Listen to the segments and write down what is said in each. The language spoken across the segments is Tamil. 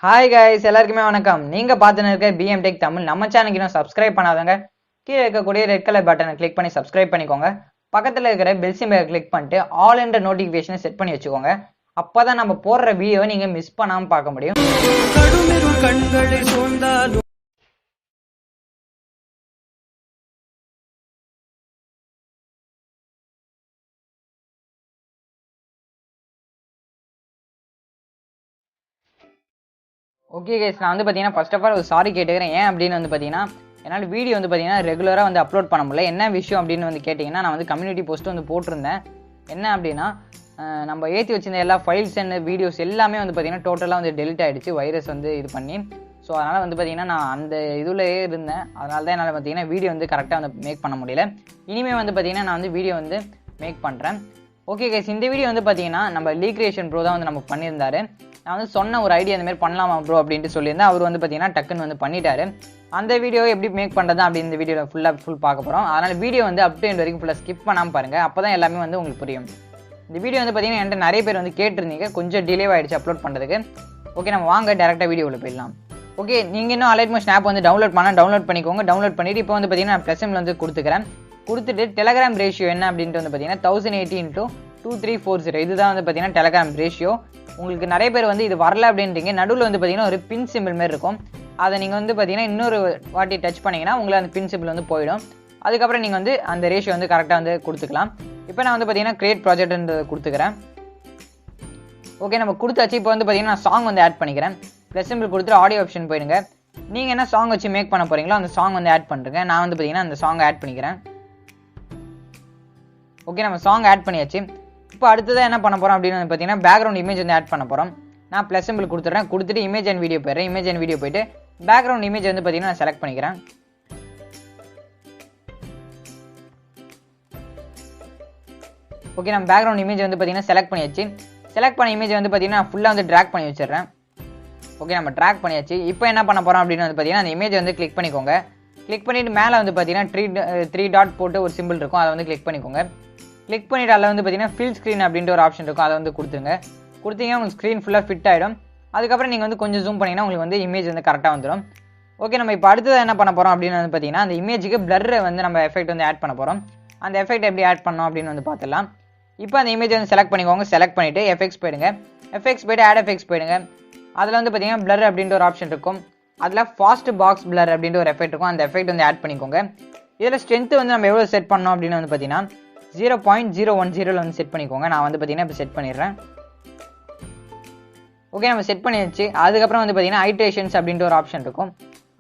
ஹாய் கைஸ், எல்லாருக்குமே வணக்கம். நீங்க பார்த்துன்னு இருக்க பிஎம் டெக் தமிழ். நம்ம சேனலுக்கு இன்னும் சப்ஸ்கிரைப் பண்ணாதவங்க கீழே இருக்கக்கூடிய ரெட் கலர் பட்டனை கிளிக் பண்ணி சப்ஸ்கிரைப் பண்ணிக்கோங்க. பக்கத்தில் இருக்கிற பெல் சிம்பலை கிளிக் பண்ணிட்டு ஆல் என்ற நோட்டிஃபிகேஷனை செட் பண்ணி வச்சுக்கோங்க. அப்பதான் நம்ம போடுற வீடியோவை நீங்க மிஸ் பண்ணாம பார்க்க முடியும். கண்களை சூழ்ந்தாலும் ஓகே கைஸ், நான் வந்து பார்த்தீங்கன்னா ஃபர்ஸ்ட் ஆஃப் ஆல் ஒரு சாரி கேட்டுக்கிறேன். ஏன் அப்படின்னு வந்து பார்த்தீங்கன்னா என்னால் வீடியோ வந்து பார்த்தீங்கன்னா ரெகுலராக வந்து அப்லோட் பண்ண முடியல. என்ன விஷயம் அப்படின்னு வந்து கேட்டிங்கன்னா, நான் வந்து கம்யூனிட்டி போஸ்ட்டு வந்து போட்டிருந்தேன். என்ன அப்படின்னா, நம்ம ஏற்றி வச்சிருந்த எல்லா ஃபைல்ஸ் அண்ட் வீடியோஸ் எல்லாமே வந்து பார்த்தீங்கன்னா டோட்டலாக வந்து டெலிட் ஆகிடுச்சு, வைரஸ் வந்து இது பண்ணி. ஸோ அதனால் வந்து பார்த்தீங்கன்னா நான் அந்த இதுலேயே இருந்தேன். அதனால தான் என்னால் பார்த்தீங்கன்னா வீடியோ வந்து கரெக்டாக வந்து மேக் பண்ண முடியல. இனிமேல் வந்து பார்த்தீங்கன்னா நான் வந்து வீடியோ வந்து மேக் பண்ணுறேன். ஓகே கைஸ், இந்த வீடியோ வந்து பார்த்தீங்கன்னா நம்ம லீக் கிரியேஷன் ப்ரோ தான் வந்து நமக்கு பண்ணியிருந்தாரு. நான் வந்து சொன்ன ஒரு ஐடியா இந்த மாதிரி பண்ணலாமா ப்ரோ அப்படின்ட்டு சொல்லியிருந்தேன். அவர் வந்து பார்த்தீங்கன்னா டக்குன்னு வந்து பண்ணிட்டாரு. அந்த வீடியோ எப்படி மேக் பண்ணுறது அப்படின்னு இந்த வீடியோவில் ஃபுல் பார்க்க போகிறோம். அதனால் வீடியோ வந்து அப் டு எண்ட் வரைக்கும் ஃபுல்லாக ஸ்கிப் பண்ணாமல் பாருங்கள். அப்போ தான் எல்லாமே வந்து உங்களுக்கு புரியும். இந்த வீடியோ வந்து பார்த்தீங்கன்னா என்கிட்ட நிறைய பேர் வந்து கேட்டிருந்தீங்க, கொஞ்சம் டிலே ஆகிடுச்சு அப்லோட் பண்ணுறதுக்கு. ஓகே, நம்ம வாங்க டேரெக்டாக வீடியோவில் போயிடலாம். ஓகே, நீங்கள் இன்னும் அலைட் மோஷன் ஆப் வந்து டவுன்லோட் பண்ணிக்கோங்க. டவுன்லோட் பண்ணிவிட்டு இப்போ வந்து பார்த்தீங்கன்னா நான் ப்ளஸ்எம்ல வந்து கொடுத்துட்டு டெலகிராம் ரேஷியோ என்ன அப்படின்ட்டு வந்து பார்த்தீங்கன்னா 1080x2340 இதுதான் வந்து பார்த்தீங்கன்னா டெலகிராம் ரேஷியோ. உங்களுக்கு நிறைய பேர் வந்து இது வரல அப்படின்றீங்க. நடுவில் வந்து பார்த்தீங்கன்னா ஒரு பின் சிம்பிள் மாதிரி இருக்கும். அதை நீங்கள் வந்து பார்த்தீங்கன்னா இன்னொரு வாட்டி டச் பண்ணிங்கன்னா உங்களுக்கு அந்த பின் சிம்பிள் வந்து போயிடும். அதுக்கப்புறம் நீங்கள் வந்து அந்த ரேஷியோ வந்து கரெக்டாக வந்து கொடுத்துக்கலாம். இப்போ நான் வந்து பார்த்தீங்கன்னா கிரியேட் ப்ராஜெக்ட்ன்றது கொடுத்துக்கிறேன். ஓகே, நம்ம கொடுத்தாச்சு. இப்போ வந்து பார்த்தீங்கன்னா நான் சாங் வந்து ஆட் பண்ணிக்கிறேன். ப்ளஸ் சிம்பிள் கொடுத்துட்டு ஆடியோ ஆப்ஷன் போயிடுங்க. நீங்கள் என்ன சாங் வச்சு மேக் பண்ண போகிறீங்களோ அந்த சாங் வந்து ஆட் பண்ணுறேங்க. நான் வந்து பார்த்தீங்கன்னா அந்த சாங் ஆட் பண்ணிக்கிறேன். ஓகே, நம்ம சாங் ஆட் பண்ணியாச்சு. இப்போ அடுத்ததான் என்ன பண்ண போகிறோம் அப்படின்னு வந்து பார்த்தீங்கன்னா பேக்ரவுண்ட் இமேஜ் வந்து ஆட் பண்ண போகிறோம். நான் ப்ளஸ் சிம்பிள் கொடுத்துட்டு இமேஜ் அண்ட் வீடியோ போயிடுறேன். இமேஜ் அண்ட் வீடியோ போயிட்டு பேக்ரவுண்ட் இமேஜ் வந்து பார்த்தீங்கன்னா நான் செலக்ட் பண்ணிக்கிறேன். ஓகே, நம்ம பேக்ரவுண்ட் இமேஜ் வந்து பார்த்தீங்கன்னா செலக்ட் பண்ணியாச்சு. செலக்ட் பண்ண இமேஜ் வந்து பார்த்தீங்கன்னா ஃபுல்லாக வந்து ட்ராக் பண்ணி வச்சிடுறேன். ஓகே, நம்ம ட்ராக் பண்ணியாச்சு. இப்போ என்ன பண்ண போகிறோம் அப்படின்னு வந்து பார்த்தீங்கன்னா அந்த இமேஜ் வந்து கிளிக் பண்ணிக்கோங்க. கிளிக் பண்ணிவிட்டு மேலே வந்து பார்த்தீங்கன்னா த்ரீ டாட் போட்டு ஒரு சிம்பிள் இருக்கும், அதை வந்து கிளிக் பண்ணிக்கோங்க. கிளிக் பண்ணிவிட்டு அதில் வந்து பார்த்தீங்கன்னா ஃபில் ஸ்க்ரீன் அப்படின்ற ஒரு ஆப்ஷன் இருக்கும், அதை வந்து கொடுத்துருங்க. கொடுத்தீங்கன்னா உங்களுக்கு ஸ்க்ரீன் ஃபுல்லாக ஃபிட் ஆகிடும். அதுக்கப்புறம் நீங்கள் வந்து கொஞ்சம் ஜூம் பண்ணிங்கன்னா உங்களுக்கு வந்து இமேஜ் வந்து கரெக்டாக வந்துடும். ஓகே, நம்ம இப்போ அடுத்தது என்ன பண்ண போகிறோம் அப்படின்னு வந்து பார்த்தீங்கன்னா அந்த இமேஜுக்கு பிளர்ரை வந்து நம்ம எஃபெக்ட் வந்து ஆட் பண்ண போகிறோம். அந்த எஃபெக்ட் எப்படி ஆட் பண்ணோம் அப்படின்னு வந்து பார்த்துடலாம். இப்போ அந்த இமேஜ் வந்து செலக்ட் பண்ணிக்கோங்க. செலக்ட் பண்ணிவிட்டு எஃபெக்ட்ஸ் போயிடுங்க. எஃபெக்ட்ஸ் போய்ட்டு ஆட் எஃபெக்ட்ஸ் போயிடுங்க. அதில் வந்து பார்த்தீங்கன்னா பிளர் அப்படின்ற ஒரு ஆப்ஷன் இருக்கும். அதில் ஃபாஸ்ட் பாக்ஸ் பிளர் அப்படின்ற ஒரு எஃபெக்ட் இருக்கும். அந்த எஃபெக்ட் வந்து ஆட் பண்ணிக்கோங்க. இதில் ஸ்ட்ரென்த் வந்து நம்ம எவ்வளோ செட் பண்ணோம் அப்படின்னு வந்து பார்த்தீங்கன்னா 0.010 வந்து செட் பண்ணிக்கோங்க. நான் வந்து பார்த்தீங்கன்னா இப்போ செட் பண்ணிடுறேன். ஓகே, நம்ம செட் பண்ணிடுச்சு. அதுக்கப்புறம் வந்து பார்த்தீங்கன்னா ஐட்ரேஷன்ஸ் அப்படின்ற ஒரு ஆப்ஷன் இருக்கும்,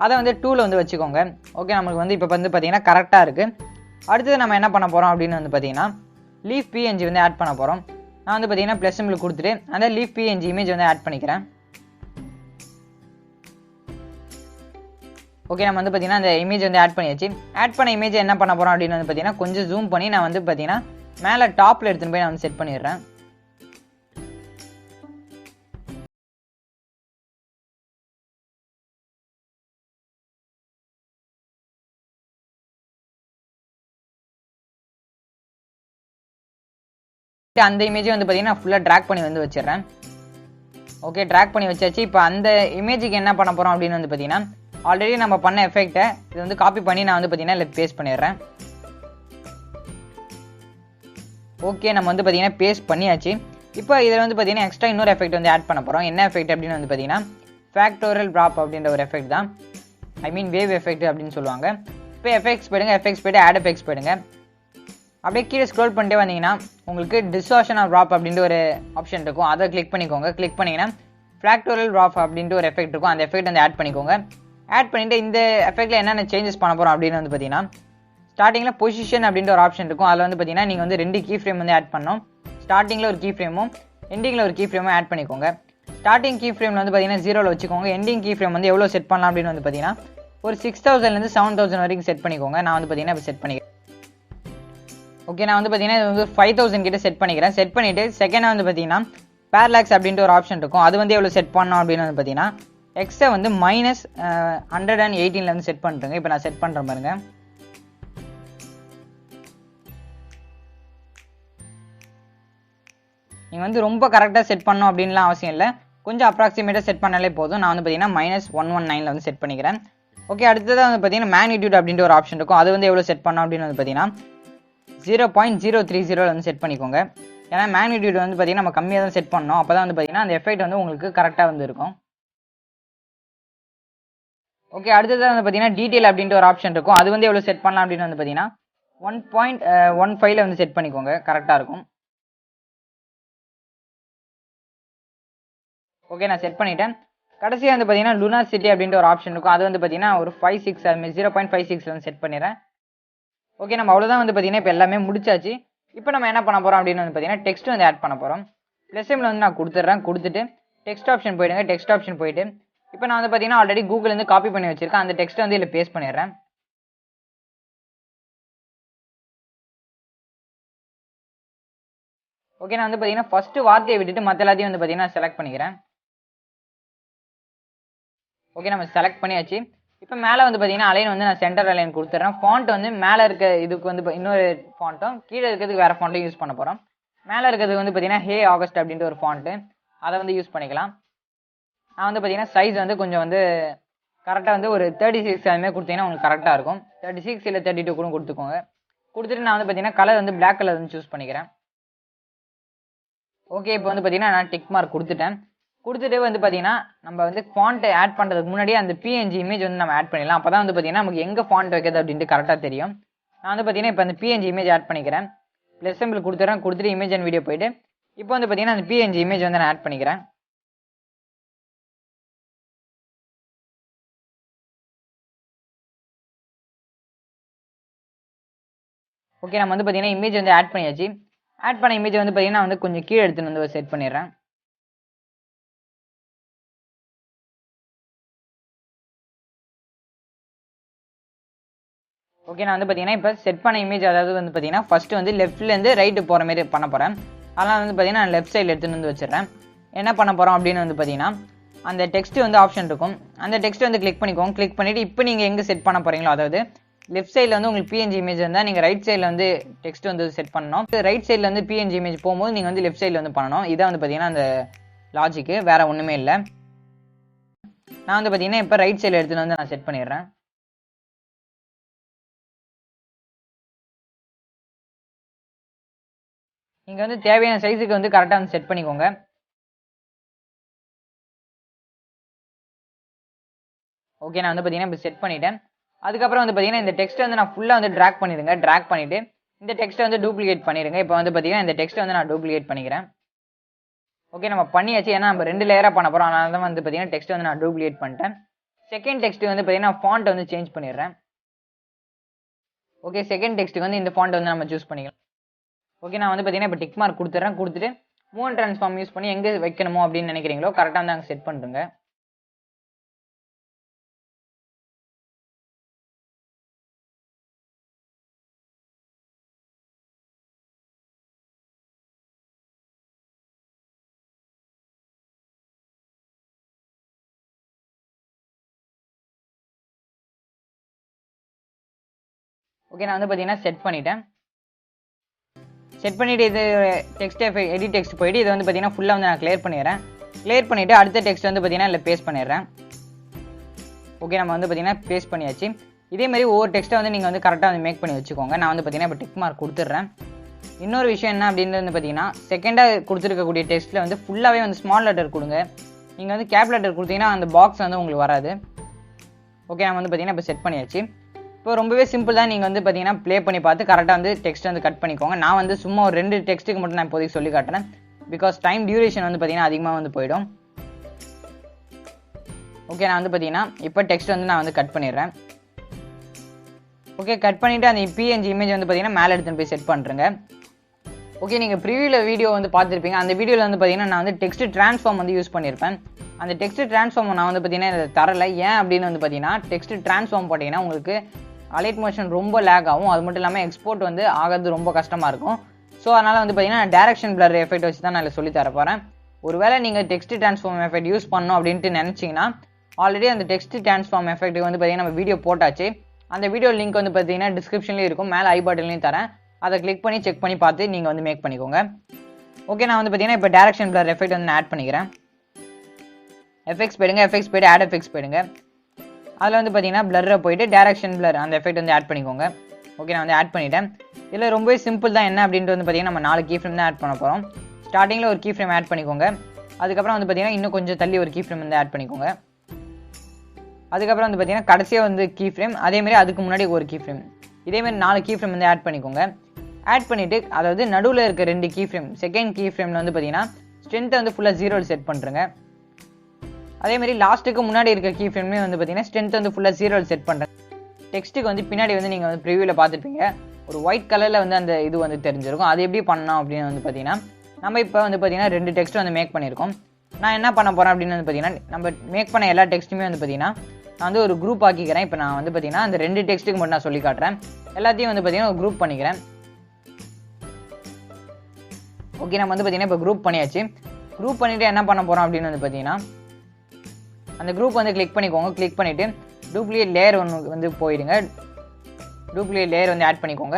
அதை வந்து 2ல் வந்து வச்சுக்கோங்க. ஓகே, நம்மளுக்கு வந்து இப்போ வந்து பார்த்தீங்கன்னா கரெக்டாக இருக்குது. அடுத்தது நம்ம என்ன பண்ண போகிறோம் அப்படின்னு வந்து பார்த்தீங்கன்னா லீஃப் பிஎன்ஜி வந்து ஆட் பண்ண போகிறோம். நான் வந்து பார்த்தீங்கன்னா ப்ளஸ் சிம்பிள் கொடுத்துட்டு அந்த லீஃப் பிஎன்ஜி இமேஜ் வந்து ஆட் பண்ணிக்கிறேன். ஓகே, நம்ம வந்து பார்த்தீங்கன்னா அந்த இமேஜ் வந்து ஆட் பண்ணியாச்சு. ஆட் பண்ண இமேஜ் என்ன பண்ண போகிறோம் அப்படின்னு வந்து பார்த்தீங்கன்னா கொஞ்சம் ஜூம் பண்ணி நான் வந்து பார்த்தீங்கன்னா மேலே டாப்பில் எடுத்துன்னு போய் நான் வந்து செட் பண்ணிடுறேன். அந்த இமேஜை வந்து பார்த்தீங்கன்னா ஃபுல்லாக ட்ராக் பண்ணி வந்து வச்சிடுறேன். ஓகே, ட்ராக் பண்ணி வச்சாச்சு. இப்போ அந்த இமேஜுக்கு என்ன பண்ண போகிறோம் அப்படின்னு வந்து பார்த்தீங்கன்னா ஆல்ரெடி நம்ம பண்ண எஃபெக்டை இது வந்து காப்பி பண்ணி நான் வந்து பார்த்தீங்கன்னா இல்லை பேஸ்ட் பண்ணிடுறேன். ஓகே, நம்ம வந்து பார்த்தீங்கன்னா பேஸ்ட் பண்ணியாச்சு. இப்போ இதில் வந்து பார்த்தீங்கன்னா எக்ஸ்ட்ரா இன்னொரு எஃபெக்ட் வந்து ஆட் பண்ண போகிறோம். என்ன எஃபெக்ட் அப்படின்னு வந்து பார்த்தீங்கன்னா ஃபேக்டோரியல் ட்ராப் அப்படின்ற ஒரு எஃபெக்ட் தான். ஐ மீன் வேவ் எஃபெக்ட் அப்படின்னு சொல்லுவாங்க. இப்போ எஃபெக்ட்ஸ் போயிடுங்க. எஃபெக்ட்ஸ் போய்ட்டு ஆட் எஃபெக்ட்ஸ் போயிடுங்க. அப்படியே கீழே ஸ்க்ரோல் பண்ணிட்டே வந்தீங்கன்னா உங்களுக்கு டிஸ்டார்ஷன் ஆஃப் ட்ராப் அப்படின்ற ஒரு ஆப்ஷன் இருக்கும், அதை கிளிக் பண்ணிக்கோங்க. கிளிக் பண்ணிங்கன்னா ஃபேக்டோரியல் ட்ராப் அப்படின்ட்டு ஒரு எஃபெக்ட் இருக்கும், அந்த எஃபெக்ட் வந்து ஆட் பண்ணிக்கோங்க. ஆட் பண்ணிவிட்டு இந்த எஃபெக்ட்டில் என்னென்ன சேஞ்சஸ் பண்ண போகிறோம் அப்படின்னு வந்து பார்த்தீங்கன்னா ஸ்டார்டிங்கில் பொசிஷன் அப்படின்ற ஒரு ஆப்ஷன் இருக்கும், அதில் வந்து பார்த்தீங்கன்னா நீங்கள் வந்து 2 கீ ஃப்ரேம் வந்து ஆட் பண்ணணும். ஸ்டார்டிங்கில் ஒரு கீ ஃப்ரேமும் எண்டிங்கில் ஒரு கீ ஃப்ரேமும் ஆட் பண்ணிக்கோங்க. ஸ்டார்டிங் கீ ஃப்ரேமில் வந்து பார்த்தீங்கன்னா 0ல் வச்சுக்கோங்க. எண்டிங் கீ ஃப்ரேம் வந்து எவ்வளோ செட் பண்ணலாம் அப்படின்னு வந்து பார்த்தீங்கன்னா ஒரு 6000லேருந்து 7000 வரைக்கும் செட் பண்ணிக்கோங்க. நான் வந்து பார்த்தீங்கன்னா இப்போ செட் பண்ணிக்கிறேன். ஓகே, நான் வந்து பார்த்தீங்கன்னா இது வந்து 5000 கிட்ட செட் பண்ணிக்கிறேன். செட் பண்ணிவிட்டு செகண்டாக வந்து பார்த்தீங்கன்னா பேரலாக்ஸ் அப்படின்ட்டு ஒரு ஆப்ஷன் இருக்கும், அது வந்து எவ்வளோ செட் பண்ணோம் அப்படின்னு வந்து பார்த்தீங்கன்னா எக்ஸை வந்து -118ல் வந்து செட் பண்ணுறேங்க. இப்போ நான் செட் பண்ணுறேன் பாருங்க. நீங்கள் வந்து ரொம்ப கரெக்டாக செட் பண்ணணும் அப்படின்லாம் அவசியம் இல்லை. கொஞ்சம் அப்ராக்சிமேட்டாக செட் பண்ணாலே போதும். நான் வந்து பார்த்தீங்கன்னா -119 வந்து செட் பண்ணிக்கிறேன். ஓகே, அடுத்ததாக வந்து பார்த்தீங்கன்னா மேக்னிடியூட் அப்படின்ற ஒரு ஆப்ஷன் இருக்கும். அது வந்து எவ்வளோ செட் பண்ணோம் அப்படின்னு வந்து பார்த்தீங்கன்னா 0.030 வந்து செட் பண்ணிக்கோங்க. ஏன்னா மேக்னிடியூட் வந்து பார்த்தீங்கன்னா நம்ம கம்மியாக தான் செட் பண்ணோம். அப்போ தான் வந்து பார்த்தீங்கன்னா அந்த எஃபெக்ட் வந்து உங்களுக்கு கரெக்டாக வந்து இருக்கும். ஓகே, அடுத்ததாக வந்து பார்த்தீங்கன்னா டீட்டெயில் அப்படின்ற ஒரு ஆப்ஷன் இருக்கும். அது வந்து எவ்வளோ செட் பண்ணலாம் அப்படின்னு வந்து பார்த்தீங்கன்னா 1.15 வந்து செட் பண்ணிக்கோங்க, கரெக்டாக இருக்கும். ஓகே, நான் செட் பண்ணிட்டேன். கடைசியாக வந்து பார்த்தீங்கன்னா லுனாசிட்டி அப்படின்ற ஒரு ஆப்ஷன் இருக்கும். அது வந்து பார்த்தீங்கன்னா ஒரு 5.6 அதுமாதிரி 0.56 வந்து செட் பண்ணிடுறேன். ஓகே, நம்ம அவ்வளோதான் வந்து பார்த்தீங்கன்னா இப்போ எல்லாமே முடிச்சாச்சு. இப்போ நம்ம என்ன பண்ண போகிறோம் அப்படின்னு வந்து பார்த்தீங்கன்னா டெக்ஸ்ட் வந்து ஆட் பண்ண போகிறோம். ப்ளஸ் சிம்பிள் வந்து நான் கொடுத்துட்றேன். கொடுத்துட்டு டெக்ஸ்ட் ஆப்ஷன் போயிடுங்க. டெக்ஸ்ட் ஆப்ஷன் போயிட்டு இப்போ நான் வந்து பார்த்தீங்கன்னா ஆல்ரெடி கூகுள்லேருந்து காப்பி பண்ணி வச்சிருக்கேன். அந்த டெக்ஸ்ட் வந்து இதில் பேஸ்ட் பண்ணிடுறேன். ஓகே, நான் வந்து பார்த்தீங்கன்னா ஃபர்ஸ்ட் வார்த்தையை விட்டுட்டு மற்ற எல்லாத்தையும் வந்து பார்த்தீங்கன்னா செலக்ட் பண்ணிக்கிறேன். ஓகே, நம்ம செலக்ட் பண்ணியாச்சு. இப்போ மேலே வந்து பார்த்தீங்கன்னா அலைன் வந்து நான் சென்டர் அலைன் கொடுத்துட்றேன். ஃபாண்ட் வந்து மேலே இருக்க இதுக்கு வந்து இன்னொரு ஃபாண்ட்டும் கீழே இருக்கிறதுக்கு வேறு ஃபாண்ட்டும் யூஸ் பண்ண போகிறோம். மேலே இருக்கிறதுக்கு வந்து பார்த்தீங்கன்னா ஹே ஆகஸ்ட் அப்படின்ற ஒரு ஃபாண்ட்டு, அதை வந்து யூஸ் பண்ணிக்கலாம். நான் வந்து பார்த்தீங்கன்னா சைஸ் வந்து கொஞ்சம் வந்து கரெக்டாக வந்து ஒரு 36 அதுமாதிரி கொடுத்தீங்கன்னா உங்களுக்கு கரெக்டாக இருக்கும். 36 இல்லை 32 கூட கொடுத்துக்கோங்க. கொடுத்துட்டு நான் வந்து பார்த்தீங்கன்னா கலர் வந்து பிளாக் கலர் வந்து சூஸ் பண்ணிக்கிறேன். ஓகே, இப்போ வந்து பார்த்தீங்கன்னா நான் டிக் மார்க் கொடுத்துட்டேன். கொடுத்துட்டு வந்து பார்த்தீங்கன்னா நம்ம வந்து ஃபாண்ட்டை ஆட் பண்ணுறதுக்கு முன்னாடியே அந்த பிஎன்ஜி இமேஜ் வந்து நம்ம ஆட் பண்ணிடலாம். அப்போ தான் வந்து பார்த்தீங்கன்னா நமக்கு எங்கே ஃபாண்ட் வைக்கிறது அப்படின்ட்டு கரெக்டாக தெரியும். நான் வந்து பார்த்தீங்கன்னா இப்போ அந்த பிஎன்ஜி இமேஜ் ஆட் பண்ணிக்கிறேன். ப்ளஸ் சிம்பிள் கொடுத்துறேன். கொடுத்துட்டு இமேஜ் அண்ட் வீடியோ போயிட்டு இப்போ வந்து பார்த்தீங்கன்னா அந்த பிஎன்ஜி இமேஜ் வந்து நான் ஆட் பண்ணிக்கிறேன். ஓகே, நம்ம வந்து பார்த்தீங்கன்னா இமேஜ் வந்து ஆட் பண்ணியாச்சு. ஆட் பண்ண இமேஜ் வந்து பார்த்தீங்கன்னா வந்து கொஞ்சம் கீழே எடுத்துன்னு வந்து செட் பண்ணிடுறேன். ஓகே, நான் வந்து பார்த்தீங்கன்னா இப்போ செட் பண்ண இமேஜ் அதாவது வந்து பார்த்தீங்கன்னா ஃபஸ்ட்டு வந்து லெஃப்ட்லேருந்து ரைட்டு போகிற மாதிரி பண்ண போகிறேன். அதனால் வந்து பார்த்தீங்கன்னா நான் லெஃப்ட் சைடில் எடுத்துன்னு வந்து வச்சிடுறேன். என்ன பண்ண போகிறோம் அப்படின்னு வந்து பார்த்தீங்கன்னா அந்த டெக்ஸ்ட் வந்து ஆப்ஷன் இருக்கும். அந்த டெக்ஸ்ட் வந்து கிளிக் பண்ணிக்கோங்க. கிளிக் பண்ணிவிட்டு இப்போ நீங்கள் எங்கே செட் பண்ண போகிறீங்களோ, அதாவது லெஃப்ட் சைடில் வந்து உங்களுக்கு பிஎன்ஜி இமேஜ் இருந்தால் நீங்கள் ரைட் சைடில் வந்து டெக்ஸ்ட் வந்து செட் பண்ணணும். ரைட் சைடில் வந்து பிஎன்ஜி இமேஜ் போகும்போது நீங்கள் வந்து லெஃப்ட் சைடில் வந்து பண்ணணும். இதான் வந்து பார்த்தீங்கன்னா அந்த லாஜிக்கு, வேறு ஒன்றுமே இல்லை. நான் வந்து பார்த்தீங்கன்னா இப்போ ரைட் சைடில் எடுத்துன்னு வந்து நான் செட் பண்ணிடுறேன். நீங்கள் வந்து தேவையான சைஸுக்கு வந்து கரெக்டாக வந்து செட் பண்ணிக்கோங்க. ஓகே, நான் வந்து பார்த்தீங்கன்னா இப்போ செட் பண்ணிட்டேன். அதுக்கப்புறம் வந்து பார்த்தீங்கன்னா இந்த டெக்ஸ்ட்டை வந்து நான் ஃபுல்லாக வந்து ட்ராக் பண்ணிடுங்க. ட்ராக் பண்ணிவிட்டு இந்த டெக்ஸ்ட்டை வந்து டூப்ளிகேட் பண்ணிடுங்க. இப்போ வந்து பார்த்தீங்கன்னா இந்த டெக்ஸ்ட்டை வந்து நான் டூப்ளிகேட் பண்ணிக்கிறேன். ஓகே, நம்ம பண்ணியாச்சு. ஏன்னா நம்ம 2 லேயராக பண்ண போகிறோம். அதனால தான் வந்து பார்த்தீங்கன்னா டெக்ஸ்ட்டை வந்து நான் டூப்ளிகேட் பண்ணிட்டேன். செகண்ட் டெக்ஸ்ட்டு வந்து பார்த்தீங்கன்னா ஃபாண்ட் வந்து சேஞ்ச் பண்ணிடுறேன். ஓகே, செகண்ட் டெக்ஸ்ட்டுக்கு வந்து இந்த ஃபாண்ட் வந்து நம்ம சூஸ் பண்ணிக்கலாம். ஓகே, நான் வந்து பார்த்தீங்கன்னா இப்போ டிக் மார்க் கொடுத்துட்றேன். கொடுத்துட்டு மூவ் அண்ட் ட்ரான்ஸ்ஃபார்ம் யூஸ் பண்ணி எங்கே வைக்கணுமோ அப்படின்னு நினைக்கிறீங்களோ கரெக்டாக வந்து அங்கே செட் பண்ணுறேங்க. ஓகே, நான் வந்து பார்த்தீங்கன்னா செட் பண்ணிட்டேன். செட் பண்ணிவிட்டு இது டெக்ஸ்ட் எடிட் டெக்ஸ்ட் போயிட்டு இதை வந்து பார்த்தீங்கன்னா ஃபுல்லாக வந்து நான் கிளியர் பண்ணிடுறேன். கிளியர் பண்ணிவிட்டு அடுத்த டெக்ஸ்ட் வந்து பார்த்தீங்கன்னா இல்லை பேஸ்ட் பண்ணிடுறேன். ஓகே, நம்ம வந்து பார்த்தீங்கன்னா பேஸ்ட் பண்ணியாச்சு. இதேமாதிரி ஒவ்வொரு டெக்ஸ்ட்டை வந்து நீங்கள் வந்து கரெக்டாக வந்து மேக் பண்ணி வச்சுக்கோங்க. நான் வந்து பார்த்தீங்கன்னா இப்போ டிக் மார்க் கொடுத்துட்றேன். இன்னொரு விஷயம் என்ன அப்படின்னு வந்து பார்த்தீங்கன்னா செகண்டாக கொடுத்துருக்கக்கூடிய டெக்ஸ்ட்டில் வந்து ஃபுல்லாகவே வந்து ஸ்மால் லெட்டர் கொடுங்க. நீங்கள் வந்து கேப் லெட்டர் கொடுத்தீங்கன்னா அந்த பாக்ஸ் வந்து உங்களுக்கு வராது. ஓகே, நம்ம வந்து பார்த்தீங்கன்னா இப்போ செட் பண்ணியாச்சு. இப்போ ரொம்பவே சிம்பிள் தான். நீங்கள் வந்து பார்த்தீங்கன்னா ப்ளே பண்ணி பார்த்து கரெக்டாக வந்து டெக்ஸ்ட் வந்து கட் பண்ணிக்கோங்க. நான் வந்து சும்மா ஒரு 2 டெக்ஸ்ட்டுக்கு மட்டும் நான் இப்போதைக்கு சொல்லி காட்டுறேன். பிகாஸ் டைம் டியூரேஷன் வந்து பார்த்தீங்கன்னா அதிகமாக வந்து போயிடும். ஓகே, நான் வந்து பார்த்தீங்கன்னா இப்போ டெக்ஸ்ட் வந்து நான் வந்து கட் பண்ணிடுறேன். ஓகே, கட் பண்ணிவிட்டு அந்த பிஎன்ஜி இமேஜ் வந்து பார்த்தீங்கன்னா மேலே எடுத்துன்னு போய் செட் பண்ணுறேங்க. ஓகே, நீங்கள் ப்ரிவியூவில் வீடியோ வந்து பார்த்துருப்பீங்க. அந்த வீடியோவில் வந்து பார்த்தீங்கன்னா நான் வந்து டெக்ஸ்ட் ட்ரான்ஸ்ஃபார்ம் வந்து யூஸ் பண்ணியிருப்பேன். அந்த டெக்ஸ்ட் ட்ரான்ஸ்ஃபார்ம் நான் வந்து பார்த்தீங்கன்னா இதை தரலை. ஏன் அப்படின்னு வந்து பார்த்தீங்கன்னா டெக்ஸ்ட் ட்ரான்ஸ்ஃபார்ம் போட்டிங்கன்னா உங்களுக்கு அலைட் மோஷன் ரொம்ப லேக் ஆகும். அது மட்டும் இல்லாமல் எக்ஸ்போர்ட் வந்து ஆகிறது ரொம்ப கஷ்டமாக இருக்கும். ஸோ அதனால் வந்து பார்த்தீங்கன்னா டேரக்ஷன் பிளர் எஃபெக்ட் வச்சு தான் நான் சொல்லி தர போகிறேன். ஒருவேளை நீங்கள் டெக்ஸ்ட் ட்ரான்ஸ்ஃபார்ம் எஃபெக்ட் யூஸ் பண்ணணும் அப்படின்ட்டு நினச்சிங்கன்னா ஆல்ரெடி அந்த டெக்ஸ்ட் ட்ரான்ஸ்ஃபார்ம் எஃபெக்ட் வந்து பார்த்தீங்கன்னா நம்ம வீடியோ போட்டாச்சு. அந்த வீடியோ லிங்க் வந்து பார்த்தீங்கன்னா டிஸ்கிரிப்ஷன்லேயும் இருக்கும், மேலே ஐ பட்டன்லையும் தரேன். அதை கிளிக் பண்ணி செக் பண்ணி பார்த்து நீங்கள் வந்து மேக் பண்ணிக்கோங்க. ஓகே, நான் வந்து பார்த்தீங்கன்னா இப்போ டேரக்ஷன் பிளர் எஃபெக்ட் வந்து நான் ஆட் பண்ணிக்கிறேன். எஃபெக்ட்ஸ் போயிடுங்க, எஃபெக்ட்ஸ் போயிட்டு ஆட் எஃபெக்ட்ஸ் போயிடுங்க. அதில் வந்து பார்த்தீங்கன்னா பிளரை போயிட்டு டேரக்ஷன் பிளர் அந்த எஃபெக்ட் வந்து ஆட் பண்ணிக்கோங்க. ஓகே, நான் வந்து ஆட் பண்ணிட்டேன். இதில் ரொம்பவே சிம்பிள் தான். என்ன அப்படின்ட்டு வந்து பார்த்தீங்கன்னா நம்ம 4 கீ ஃப்ரேம் தான் ஆட் பண்ண போகிறோம். ஸ்டார்டிங்கில் ஒரு கீ ஃப்ரேம் ஆட் பண்ணிக்கோங்க. அதுக்கப்புறம் வந்து பார்த்தீங்கன்னா இன்னும் கொஞ்சம் தள்ளி ஒரு கீ ஃப்ரேம் வந்து ஆட் பண்ணிக்கோங்க. அதுக்கப்புறம் வந்து பார்த்தீங்கன்னா கடைசியாக வந்து கீ ஃப்ரேம், அதேமாரி அதுக்கு முன்னாடி ஒரு கீ ஃப்ரேம், இதேமாரி 4 கீ ஃப்ரேம் வந்து ஆட் பண்ணிக்கோங்க. ஆட் பண்ணிவிட்டு அதாவது நடுவில் இருக்க 2 கீ ஃப்ரேம், செகண்ட் கீ ஃப்ரேமில் வந்து பார்த்தீங்கன்னா ஸ்ட்ரென்த்தை வந்து ஃபுல்லாக 0 செட் பண்ணுறேங்க. அதேமாரி லாஸ்ட்டுக்கு முன்னாடி இருக்க கீ ஃப்ரேம்லேயும் வந்து பார்த்தீங்கன்னா ஸ்ட்ரென்த் வந்து ஃபுல்லாக 0 செட் பண்ணுறேன். டெக்ஸ்ட்டுக்கு வந்து பின்னாடி வந்து நீங்கள் வந்து ப்ரிவியூவில் பார்த்துருப்பீங்க, ஒரு ஒயிட் கலரில் வந்து அந்த இது வந்து தெரிஞ்சிருக்கும். அது எப்படி பண்ணலாம் அப்படின்னு வந்து பார்த்தீங்கன்னா நம்ம இப்போ வந்து பார்த்தீங்கன்னா 2 டெக்ஸ்ட் வந்து மேக் பண்ணியிருக்கோம். நான் என்ன பண்ண போகிறேன் அப்படின்னு வந்து பார்த்தீங்கன்னா நம்ம மேக் பண்ண எல்லா டெக்ஸ்ட்டுமே வந்து பார்த்தீங்கன்னா நான் வந்து ஒரு குரூப் ஆக்கிக்கிறேன். இப்போ நான் வந்து பார்த்தீங்கன்னா அந்த 2 டெக்ஸ்ட்டுக்கு மட்டும் நான் சொல்லி காட்டுறேன். எல்லாத்தையும் வந்து பார்த்தீங்கன்னா ஒரு குரூப் பண்ணிக்கிறேன். ஓகே, நம்ம வந்து பார்த்தீங்கன்னா இப்போ குரூப் பண்ணியாச்சு. குரூப் பண்ணிவிட்டு என்ன பண்ண போகிறோம் அப்படின்னு வந்து பார்த்தீங்கன்னா அந்த குரூப் வந்து கிளிக் பண்ணிக்கோங்க. கிளிக் பண்ணிவிட்டு டூப்ளிகேட் லேயர் ஒன்று வந்து போயிடுங்க. டூப்ளிகேட் லேயர் வந்து ஆட் பண்ணிக்கோங்க.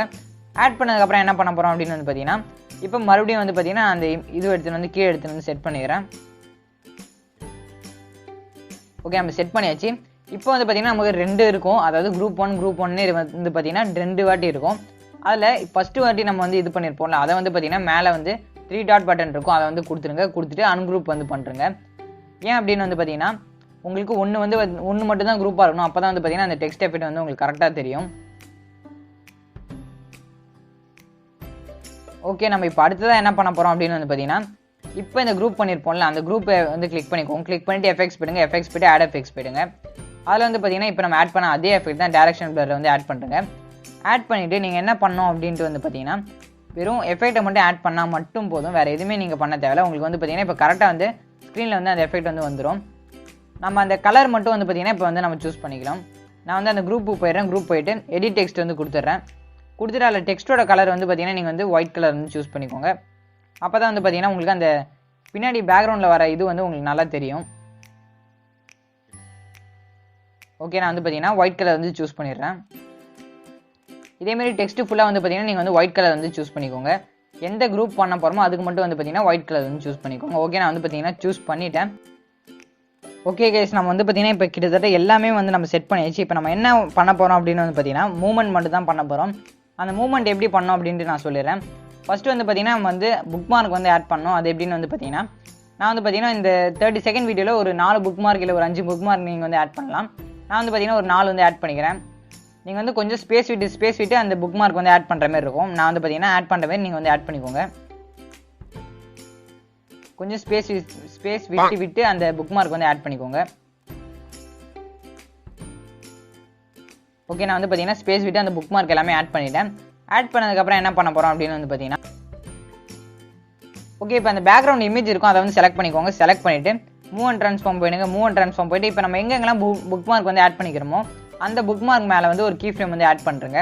ஆட் பண்ணதுக்கப்புறம் என்ன பண்ண போகிறோம் அப்படின்னு வந்து பார்த்தீங்கன்னா இப்போ மறுபடியும் வந்து பார்த்தீங்கன்னா அந்த இது எடுத்துன்னு வந்து கீழே எடுத்துன்னு வந்து செட் பண்ணிக்கிறேன். ஓகே, நம்ம செட் பண்ணியாச்சு. இப்போ வந்து பார்த்தீங்கன்னா நமக்கு 2 இருக்கும். அதாவது குரூப் 1 குரூப் 1 வந்து பார்த்தீங்கன்னா 2 வாட்டி இருக்கும். அதில் ஃபஸ்ட்டு வாட்டி நம்ம வந்து இது பண்ணியிருப்போம்ல, அதை வந்து பார்த்தீங்கன்னா மேலே வந்து 3 டாட் பட்டன் இருக்கும். அதை வந்து கொடுத்துருங்க. கொடுத்துட்டு அன்குரூப் வந்து பண்ணுறங்க. ஏன் அப்படின்னு வந்து பார்த்தீங்கன்னா உங்களுக்கு ஒன்று மட்டும் தான் குரூப்பாக இருக்கணும். அப்போ தான் வந்து பார்த்தீங்கன்னா அந்த டெக்ஸ்ட் எஃபெக்ட் வந்து உங்களுக்கு கரெக்டாக தெரியும். ஓகே, நம்ம இப்போ அடுத்ததாக என்ன பண்ண போகிறோம் அப்படின்னு வந்து பார்த்தீங்கன்னா இப்போ இந்த குரூப் பண்ணியிருப்போம்ல, அந்த குரூப்பை வந்து கிளிக் பண்ணிக்கோங்க. கிளிக் பண்ணிட்டு எஃபெக்ட்ஸ் போயிடுங்க. எஃபெக்ட்ஸ் போய்ட்டு ஆட் எஃபெக்ட்ஸ் போயிடுங்க. அதில் வந்து பார்த்தீங்கன்னா இப்போ நம்ம ஆட் பண்ண அதே எஃபெக்ட் தான் டேரக்ஷன் பிளரில் வந்து ஆட் பண்ணுறங்க. ஆட் பண்ணிவிட்டு நீங்கள் என்ன பண்ணணும் அப்படின்ட்டு வந்து பார்த்தீங்கன்னா வெறும் எஃபெக்ட்டை மட்டும் ஆட் பண்ணால் மட்டும் போதும். வேறு எதுவுமே நீங்கள் பண்ண தேவையில்ல. உங்களுக்கு வந்து பார்த்தீங்கன்னா இப்போ கரெக்டாக வந்து ஸ்க்ரீனில் வந்து அந்த எஃபெக்ட் வந்து வந்துடும். நம்ம அந்த கலர் மட்டும் வந்து பார்த்தீங்கன்னா இப்போ வந்து நம்ம சூஸ் பண்ணிக்கலாம். நான் வந்து அந்த குரூப்புக்கு போயிடுறேன். குரூப் போயிட்டு எடிட் டெக்ஸ்ட் வந்து கொடுத்துட்றேன். கொடுத்துட்டு அதில் டெக்ஸ்ட்டோட கலர் வந்து பார்த்தீங்கன்னா நீங்கள் வந்து ஒயிட் கலர் வந்து சூஸ் பண்ணிக்கோங்க. அப்போ தான் வந்து பார்த்தீங்கன்னா உங்களுக்கு அந்த பின்னாடி பேக்ரவுண்டில் வர இது வந்து உங்களுக்கு நல்லா தெரியும். ஓகே, நான் வந்து பார்த்தீங்கன்னா ஒயிட் கலர் வந்து சூஸ் பண்ணிடுறேன். இதேமாரி டெக்ஸ்ட் ஃபுல்லாக வந்து பார்த்தீங்கன்னா நீங்கள் வந்து ஒயிட் கலர் வந்து சூஸ் பண்ணிக்கோங்க. எந்த குரூப் பண்ண போகிறோமோ அதுக்கு மட்டும் வந்து பார்த்தீங்கன்னா ஒயிட் கலர் வந்து சூஸ் பண்ணிக்கோங்க. ஓகே, நான் வந்து பார்த்தீங்கன்னா சூஸ் பண்ணிட்டேன். ஓகே கைஸ், நம்ம வந்து பார்த்தீங்கன்னா இப்போ கிட்டத்தட்ட எல்லாமே வந்து நம்ம செட் பண்ணியாச்சு. இப்போ நம்ம என்ன பண்ண போகிறோம் அப்படின்னு வந்து பார்த்தீங்கன்னா மூவ்மெண்ட் மட்டும் தான் பண்ண போகிறோம். அந்த மூவ்மெண்ட் எப்படி பண்ணோம் அப்படின்ட்டு நான் சொல்லிடுறேன். ஃபஸ்ட்டு வந்து பார்த்தீங்கன்னா நம்ம வந்து புக் மார்க் வந்து ஆட் பண்ணோம். அது எப்படின்னு வந்து பார்த்தீங்கன்னா நான் வந்து பார்த்தீங்கன்னா இந்த 30 செகண்ட் வீடியோவில் ஒரு 4 புக் மார்க் இல்லை ஒரு 5 புக் மார்க் நீங்கள் வந்து ஆட் பண்ணலாம். நான் வந்து பார்த்தீங்கன்னா ஒரு 4 வந்து ஆட் பண்ணிக்கிறேன். நீங்கள் வந்து கொஞ்சம் ஸ்பேஸ் விட்டு அந்த புக் மார்க் வந்து ஆட் பண்ணுற மாதிரி இருக்கும். நான் வந்து பார்த்தீங்கன்னா ஆட் பண்ணுற மாதிரி நீங்கள் வந்து ஆட் பண்ணிக்கோங்க. கொஞ்சம் ஸ்பேஸ் விட்டு அந்த புக் மார்க் வந்து ஆட் பண்ணிக்கோங்க. ஓகே, நான் வந்து பார்த்தீங்கன்னா ஸ்பேஸ் விட்டு அந்த புக் மார்க் எல்லாமே ஆட் பண்ணிட்டேன். ஆட் பண்ணதுக்கப்புறம் என்ன பண்ண போகிறோம் அப்படின்னு வந்து பார்த்தீங்கன்னா ஓகே, இப்போ அந்த பேக்ரவுண்ட் இமேஜ் இருக்கும், அதை வந்து செலக்ட் பண்ணிக்கோங்க. செலக்ட் பண்ணிவிட்டு மூவ் அண்ட் ட்ரான்ஸ்ஃபார்ம் போயிடுங்க. மூவ் அண்ட் ட்ரான்ஸ்ஃபார்ம் போயிட்டு இப்போ நம்ம எங்கெங்கெல்லாம் புக் மார்க் வந்து ஆட் பண்ணிக்கிறோமோ அந்த புக் மார்க் மேலே வந்து ஒரு கீ ஃப்ரேம் வந்து ஆட் பண்ணுறேங்க.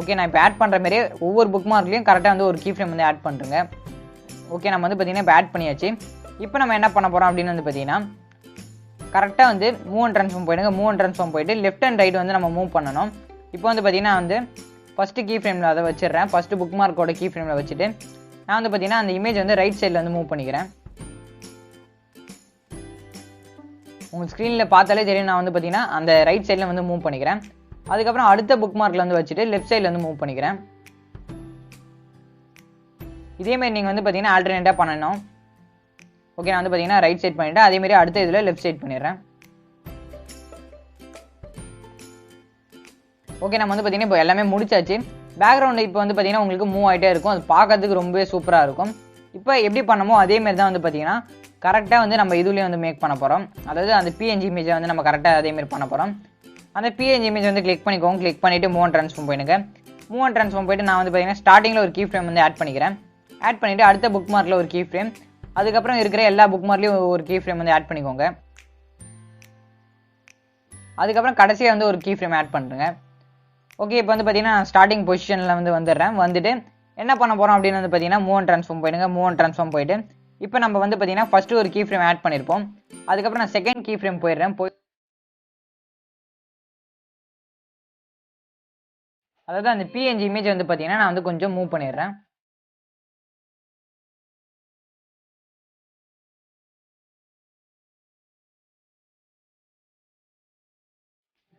ஓகே, நான் இப்போ ஆட் பண்ணுற மாதிரியே ஒவ்வொரு புக் மார்க்லையும் கரெக்டாக வந்து ஒரு கீ ஃப்ரேம் வந்து ஆட் பண்ணுறேங்க. ஓகே, நம்ம வந்து பார்த்தீங்கன்னா இப்போ ஆட் பண்ணியாச்சு. இப்போ நம்ம என்ன பண்ண போகிறோம் அப்படின்னு வந்து பார்த்தீங்கன்னா கரெக்டாக வந்து மூவ் அண்ட் ட்ரான்ஸ்ஃபார்ம் போயிடுங்க. மூவ் அண்ட் ட்ரான்ஸ்ஃபார்ம் போயிட்டு லெஃப்ட் அண்ட் ரைட் வந்து நம்ம மூவ் பண்ணணும். இப்போ வந்து பார்த்தீங்கன்னா வந்து ஃபஸ்ட்டு கீ ஃப்ரேமில் அதை வச்சிடுறேன். ஃபஸ்ட்டு புக் மார்க்கோட கீ ஃப்ரேமில் வச்சுட்டு நான் வந்து பார்த்தீங்கன்னா அந்த இமேஜ் வந்து ரைட் சைடில் வந்து மூவ் பண்ணிக்கிறேன். உங்கள் ஸ்க்ரீனில் பார்த்தாலே தெரியும், நான் வந்து பார்த்தீங்கன்னா அந்த ரைட் சைடில் வந்து மூவ் பண்ணிக்கிறேன். அதுக்கப்புறம் அடுத்த புக் மார்க்கில் வந்து வச்சுட்டு லெஃப்ட் சைடில் வந்து மூவ் பண்ணிக்கிறேன். இதேமாரி நீங்கள் வந்து பார்த்தீங்கன்னா ஆல்டர்னேட்டாக பண்ணணும். ஓகே, நான் வந்து பார்த்தீங்கன்னா ரைட் சைட் பண்ணிவிட்டேன். அதேமாரி அடுத்த இதில் லெஃப்ட் சைட் பண்ணிடுறேன். ஓகே, நம்ம வந்து பார்த்தீங்கன்னா இப்போ எல்லாமே முடிச்சாச்சு. பேக்ரவுண்ட் இப்போ வந்து பார்த்தீங்கன்னா உங்களுக்கு மூவ் ஆகிட்டே இருக்கும். அது பார்க்கறதுக்கு ரொம்பவே சூப்பராக இருக்கும். இப்போ எப்படி பண்ணமோ அதேமாரி தான் வந்து பார்த்தீங்கன்னா கரெக்டாக வந்து நம்ம இதுலேயே வந்து மேக் பண்ண போகிறோம். அதாவது அந்த பிஎன்ஜி இமேஜை வந்து நம்ம கரெக்டாக அதேமாரி பண்ண போகிறோம். அந்த பிஎன்ஜி இமேஜ் வந்து கிளிக் பண்ணிக்கோங்க. கிளிக் பண்ணிவிட்டு மூவ் அண்ட் ட்ரான்ஸ்ஃபார்ம் போயிடுங்க. மூவ் அண்ட் ட்ரான்ஸ்ஃபார்ம் போயிட்டு நான் வந்து பார்த்தீங்கன்னா ஸ்டார்டிங்கில் ஒரு கீ ஃப்ரேம் வந்து ஆட் பண்ணிக்கிறேன். ஆட் பண்ணிவிட்டு அடுத்த புக் மார்க்கில் ஒரு கீ ஃப்ரேம், அதுக்கப்புறம் இருக்கிற எல்லா புக் மார்க்லையும் ஒரு கீ ஃப்ரேம் வந்து ஆட் பண்ணிக்கோங்க. அதுக்கப்புறம் கடைசியாக வந்து ஒரு கீ ஃப்ரேம் ஆட் பண்ணுறேங்க. ஓகே, இப்போ வந்து பார்த்தீங்கன்னா ஸ்டார்டிங் பொசிஷனில் வந்து வந்துடுறேன். வந்துட்டு என்ன பண்ண போகிறோம் அப்படின்னு வந்து பார்த்தீங்கன்னா மூவ் அண்ட் ட்ரான்ஸ்ஃபார்ம் போயிடுங்க. மூவ் அண்ட் ட்ரான்ஸ்ஃபார்ம் போயிட்டு இப்போ நம்ம வந்து பார்த்தீங்கன்னா ஃபஸ்ட்டு ஒரு கீ ஃப்ரேம் ஆட் பண்ணியிருப்போம். அதுக்கப்புறம் நான் செகண்ட் கீ ஃப்ரேம் போயிடுறேன். அதாவது அந்த பிஎன்ஜி இமேஜ் வந்து பார்த்தீங்கன்னா நான் வந்து கொஞ்சம் மூவ் பண்ணிடுறேன்.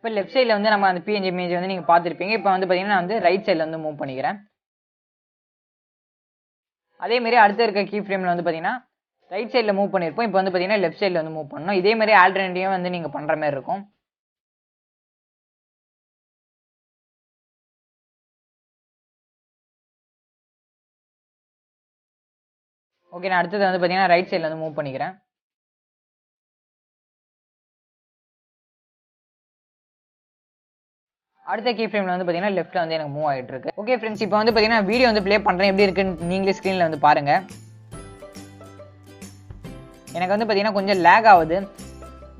இப்போ லெஃப்ட் சைடில் வந்து நம்ம அந்த பிஎன்ஜி இமேஜ் வந்து நீங்கள் பார்த்துருப்பீங்க. இப்போ வந்து பார்த்தீங்கன்னா நான் வந்து ரைட் சைடில் வந்து மூவ் பண்ணிக்கிறேன். அதேமாரி அடுத்த இருக்க கீ ஃப்ரேமில் வந்து பார்த்தீங்கன்னா ரைட் சைடில் மூவ் பண்ணியிருப்போம். இப்போ வந்து பார்த்தீங்கன்னா லெஃப்ட் சைடில் வந்து மூவ் பண்ணணும். இதேமாரி ஆல்டர்னேட்டிவாக வந்து நீங்கள் பண்ணுற மாதிரி இருக்கும். ஓகே, நான் அடுத்தது வந்து பார்த்தீங்கன்னா ரைட் சைடில் வந்து மூவ் பண்ணிக்கிறேன். அடுத்த கீ ஃப்ரேமில் வந்து பார்த்தீங்கன்னா லெஃப்ட்டில் வந்து எனக்கு மூவ் ஆகிட்டு இருக்கு. ஓகே ஃப்ரெண்ட்ஸ், இப்போ வந்து பார்த்தீங்கன்னா வீடியோ வந்து ப்ளே பண்ணுறேன். எப்படி இருக்குன்னு நீங்களே ஸ்க்ரீனில் வந்து பாருங்கள். எனக்கு வந்து பார்த்தீங்கன்னா கொஞ்சம் லேக் ஆகுது.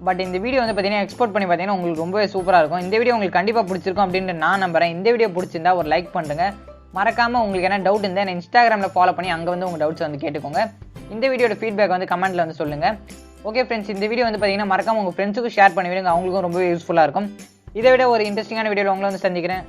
பட் இந்த வீடியோ வந்து பார்த்தீங்கன்னா எக்ஸ்போர்ட் பண்ணி பார்த்தீங்கன்னா உங்களுக்கு ரொம்பவே சூப்பராக இருக்கும். இந்த வீடியோ உங்களுக்கு கண்டிப்பாக பிடிச்சிருக்கும் அப்படின்ட்டு நான் நம்புறேன். இந்த வீடியோ பிடிச்சிருந்தா ஒரு லைக் பண்ணுங்க. மறக்காமல் உங்களுக்கு என்ன டவுட் இருந்தால் என்ன இன்ஸ்டாகிராமில் ஃபாலோ பண்ணி அங்கே வந்து உங்கள் டவுட்ஸ் வந்து கேட்டுக்கோங்க. இந்த வீடியோட ஃபீட்பேக் வந்து கமெண்ட்டில் வந்து சொல்லுங்கள். ஓகே ஃப்ரெண்ட்ஸ், இந்த வீடியோ வந்து பார்த்தீங்கன்னா மறக்காமல் உங்கள் ஃப்ரெண்ட்ஸுக்கும் ஷேர் பண்ணி விடுங்க. அவங்களுக்கும் ரொம்ப யூஸ்ஃபுல்லாக இருக்கும். இதை விட ஒரு இன்ட்ரெஸ்டிங்கான வீடியோவில் உங்களை வந்து சந்திக்கிறேன்.